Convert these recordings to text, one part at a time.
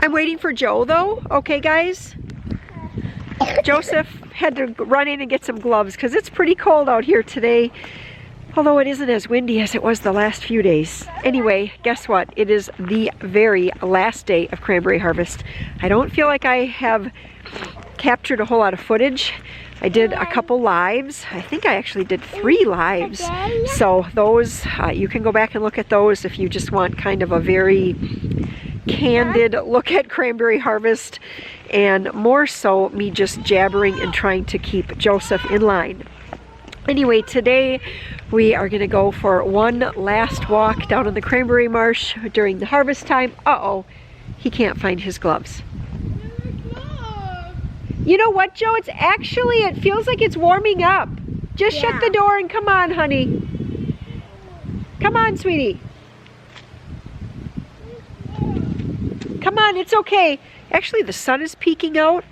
I'm waiting for Joe though. Okay, guys. Joseph had to run in and get some gloves because it's pretty cold out here today. Although it isn't as windy as it was the last few days. Anyway, guess what? It is the very last day of Cranberry Harvest. I don't feel like I have captured a whole lot of footage. I did a couple lives. I think I actually did 3 lives. So those, you can go back and look at those if you just want kind of a very candid look at Cranberry Harvest, and more so me just jabbering and trying to keep Joseph in line. Anyway, today we are going to go for one last walk down in the cranberry marsh during the harvest time. Uh-oh, he can't find his gloves. You know what, Joe? It's actually, it feels like it's warming up. Just shut the door and come on, honey. Come on, sweetie. Come on, it's okay. Actually, the sun is peeking out,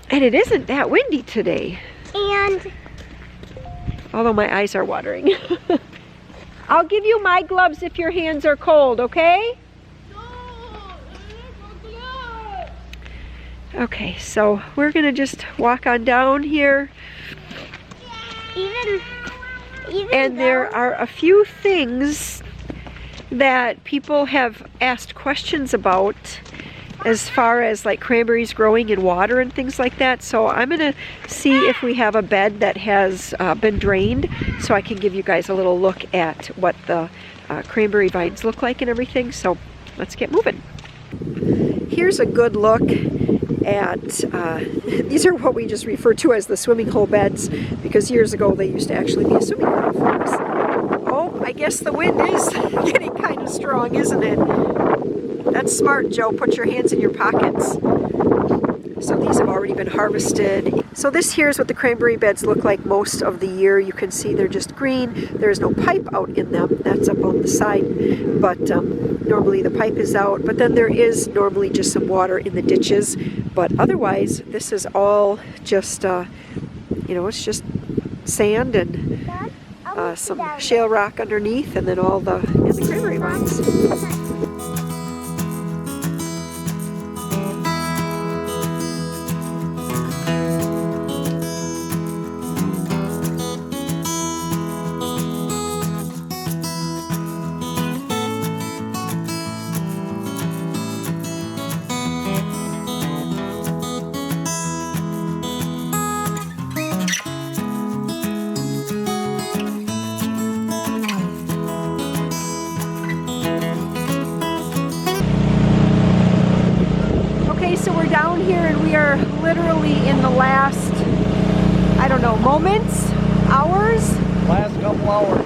and it isn't that windy today. And although my eyes are watering. I'll give you my gloves if your hands are cold, okay? Okay, so we're gonna just walk on down here. And there are a few things that people have asked questions about as far as like cranberries growing in water and things like that. So I'm gonna see if we have a bed that has been drained, so I can give you guys a little look at what the cranberry vines look like and everything. So let's get moving. Here's a good look at, these are what we just refer to as the swimming hole beds, because years ago they used to actually be a swimming hole for us. Oh, I guess the wind is getting kind of strong, isn't it? That's smart, Joe. Put your hands in your pockets. So these have already been harvested. So this here is what the cranberry beds look like most of the year. You can see they're just green. There's no pipe out in them. That's up on the side. But normally the pipe is out. But then there is normally just some water in the ditches. But otherwise, this is all just, you know, it's just sand and some shale rock underneath, and then all the cranberry vines. So we're down here and we are literally in the last, I don't know, moments, hours? Last couple hours.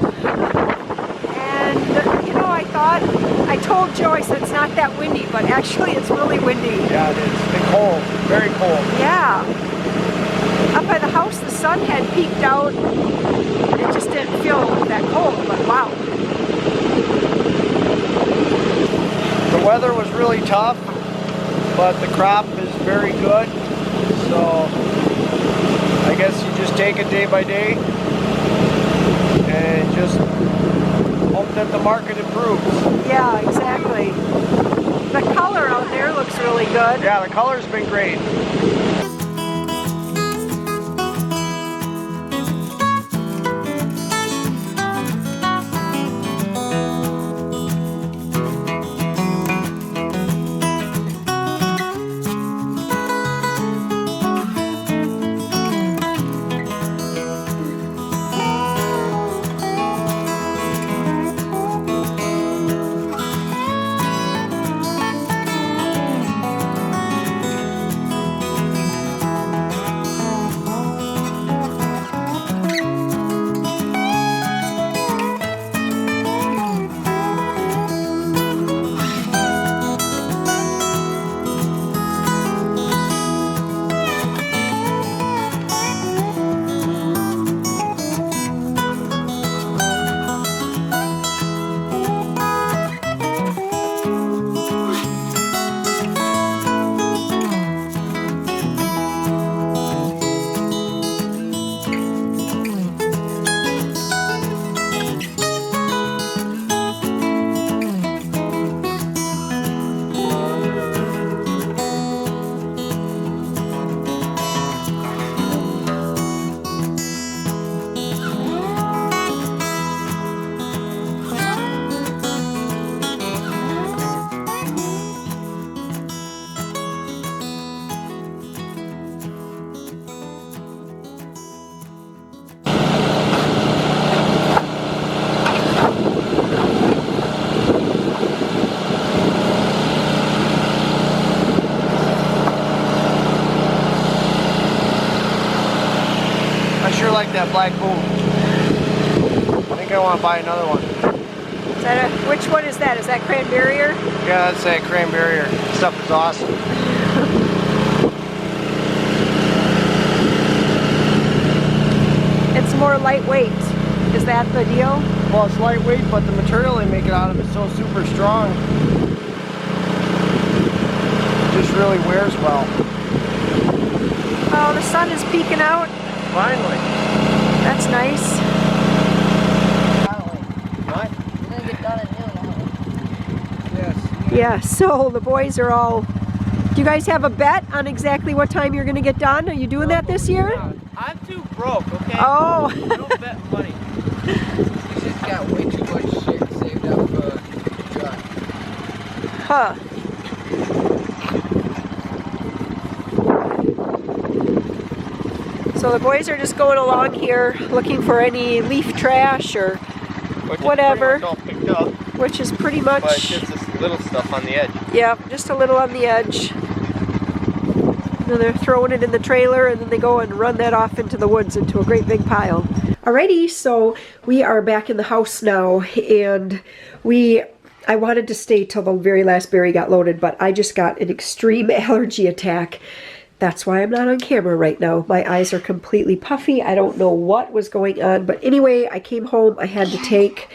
And you know, I told Joe, I said it's not that windy, but actually it's really windy. Yeah, it is. It's cold, very cold. Yeah. Up by the house the sun had peeked out. It just didn't feel that cold, but wow. The weather was really tough, but the crop is very good, so I guess you just take it day by day and just hope that the market improves. Yeah, exactly. The color out there looks really good. Yeah, the color's been great. like that black boom. I think I want to buy another one. Is that which one is that? Is that cranberry? Yeah, that's that cranberry. Stuff is awesome. It's more lightweight. Is that the deal? Well, it's lightweight, but the material they make it out of is so super strong. It just really wears well. Oh, the sun is peeking out. Finally. That's nice. Finally. What? We're gonna get done at noon. Yes. Yeah, so the boys are all... Do you guys have a bet on exactly what time you're going to get done? Are you doing that this year? I'm too broke, okay? Oh. I don't bet money. We just got way too much shit saved up for John. Huh. So the boys are just going along here looking for any leaf trash or whatever, which is pretty much, but it's just this little stuff on the edge. yeah, just a little on the edge. And they're throwing it in the trailer and then they go and run that off into the woods into a great big pile. Alrighty, so we are back in the house now, and I wanted to stay till the very last berry got loaded, but I just got an extreme allergy attack. That's why I'm not on camera right now. My eyes are completely puffy. I don't know what was going on, but anyway, I came home. I had to take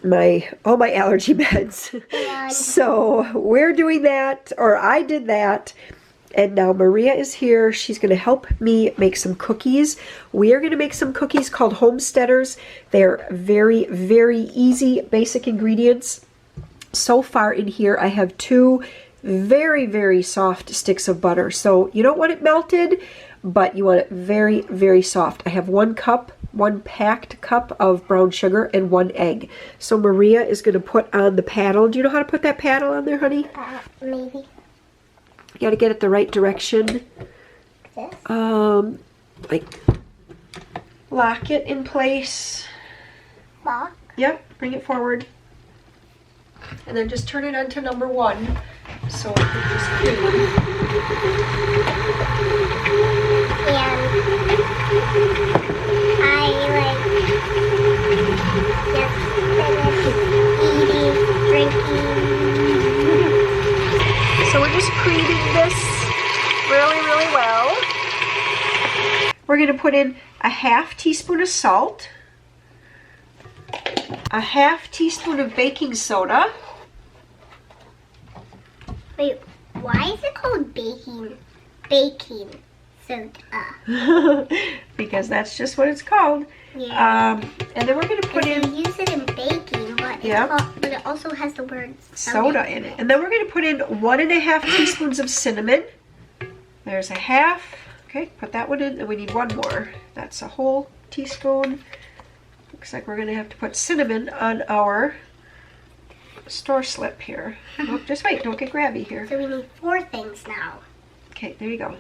all my allergy meds. So we're doing that, or I did that. And now Maria is here. She's going to help me make some cookies. We are going to make some cookies called Homesteaders. They're very, very easy, basic ingredients. So far in here, I have 2 very, very soft sticks of butter. So you don't want it melted, but you want it very, very soft. I have 1 packed cup of brown sugar and 1 egg. So Maria is going to put on the paddle. Do you know how to put that paddle on there, honey? Maybe. You got to get it the right direction. This? Like lock it in place. Lock? Yep, bring it forward. And then just turn it on to number 1. So it can just cream. And I like just eating, drinking. So we're just creaming this really, really well. We're going to put in a ½ teaspoon of salt, a ½ teaspoon of baking soda. Wait, why is it called baking soda? Because that's just what it's called. Yeah. And then we're going to put You in use it in baking, but, but it also has the word soda in it. And then we're going to put in 1½ teaspoons of cinnamon. There's a half. Okay, put that one in, and we need 1 more. That's a whole teaspoon. Looks like we're going to have to put cinnamon on our store slip here. Oh, just wait, don't get grabby here. So we need 4 things now. Okay, there you go.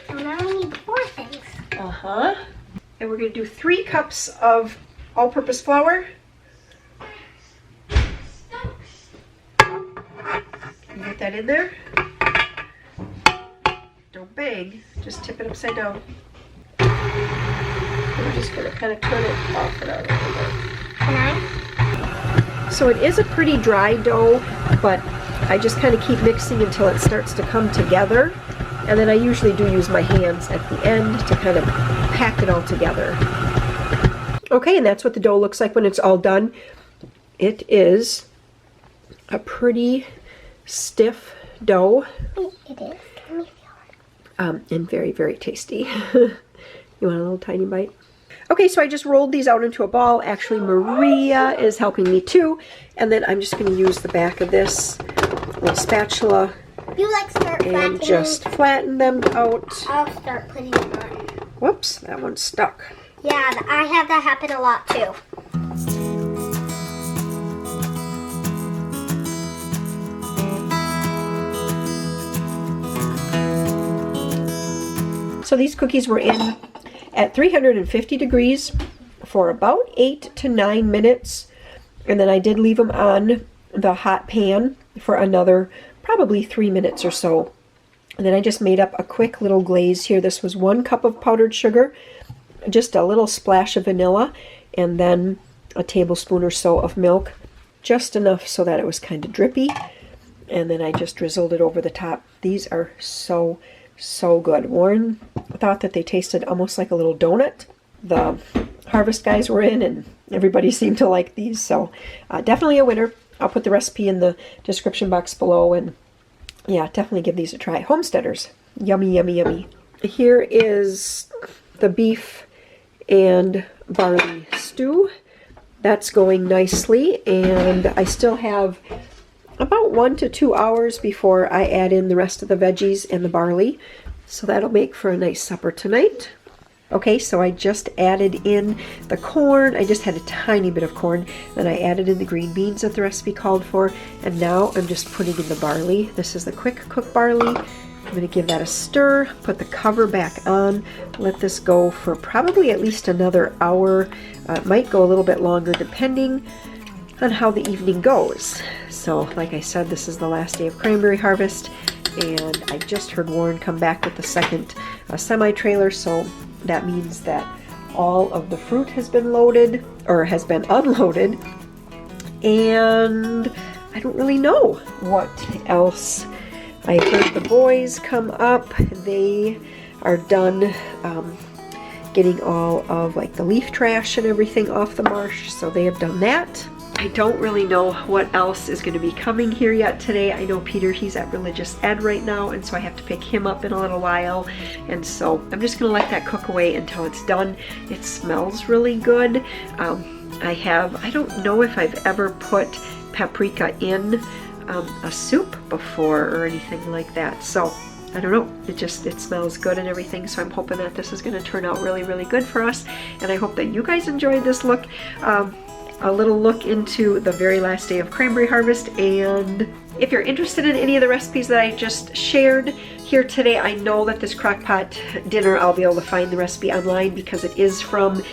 So now we need 4 things. Uh-huh. And we're going to do 3 cups of all-purpose flour. Can you get that in there? Don't bang, just tip it upside down. We're just going to kind of turn it off and on a little bit. Can I? So it is a pretty dry dough, but I just kind of keep mixing until it starts to come together. And then I usually do use my hands at the end to kind of pack it all together. Okay, and that's what the dough looks like when it's all done. It is a pretty stiff dough. It is. Can we feel it? And very, very tasty. You want a little tiny bite? Okay, so I just rolled these out into a ball. Actually, Maria is helping me too. And then I'm just going to use the back of this little spatula You like start and flattening. just flatten them out. I'll start putting them on. Whoops, that one's stuck. Yeah, I have that happen a lot too. So these cookies were in at 350 degrees for about 8 to 9 minutes. And then I did leave them on the hot pan for another probably 3 minutes or so. And then I just made up a quick little glaze here. This was 1 cup of powdered sugar, just a little splash of vanilla, and then a tablespoon or so of milk, just enough so that it was kind of drippy. And then I just drizzled it over the top. These are so, so good. Warren thought that they tasted almost like a little donut. The Harvest guys were in, and everybody seemed to like these, so definitely a winner. I'll put the recipe in the description box below, and yeah, definitely give these a try. Homesteaders. Yummy, yummy, yummy. Here is the beef and barley stew. That's going nicely, and I still have about 1 to 2 hours before I add in the rest of the veggies and the barley. So that'll make for a nice supper tonight. Okay, so I just added in the corn. I just had a tiny bit of corn. Then I added in the green beans that the recipe called for. And now I'm just putting in the barley. This is the quick cook barley. I'm going to give that a stir, put the cover back on, let this go for probably at least another hour. It might go a little bit longer depending on how the evening goes. So like I said, this is the last day of Cranberry Harvest, and I just heard Warren come back with the second semi-trailer, so that means that all of the fruit has been loaded, or has been unloaded, and I don't really know what else. I heard the boys come up. They are done getting all of like the leaf trash and everything off the marsh, so they have done that. I don't really know what else is going to be coming here yet today. I know Peter, he's at religious ed right now, and so I have to pick him up in a little while, and so I'm just going to let that cook away until it's done. It smells really good. I don't know if I've ever put paprika in a soup before or anything like that, so I don't know, it smells good and everything, so I'm hoping that this is going to turn out really, really good for us, and I hope that you guys enjoyed this look. A little look into the very last day of Cranberry Harvest, and if you're interested in any of the recipes that I just shared here today, I know that this crockpot dinner, I'll be able to find the recipe online because it is from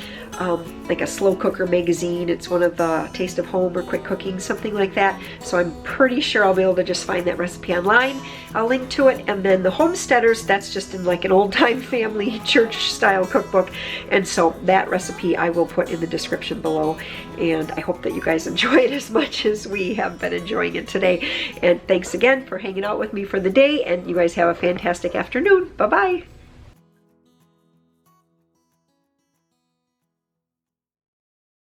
like a slow cooker magazine. It's one of the Taste of Home or Quick Cooking, something like that. So I'm pretty sure I'll be able to just find that recipe online. I'll link to it. And then the Homesteaders, that's just in like an old-time family church style cookbook. And so that recipe I will put in the description below. And I hope that you guys enjoy it as much as we have been enjoying it today. And thanks again for hanging out with me for the day. And you guys have a fantastic afternoon. Bye-bye.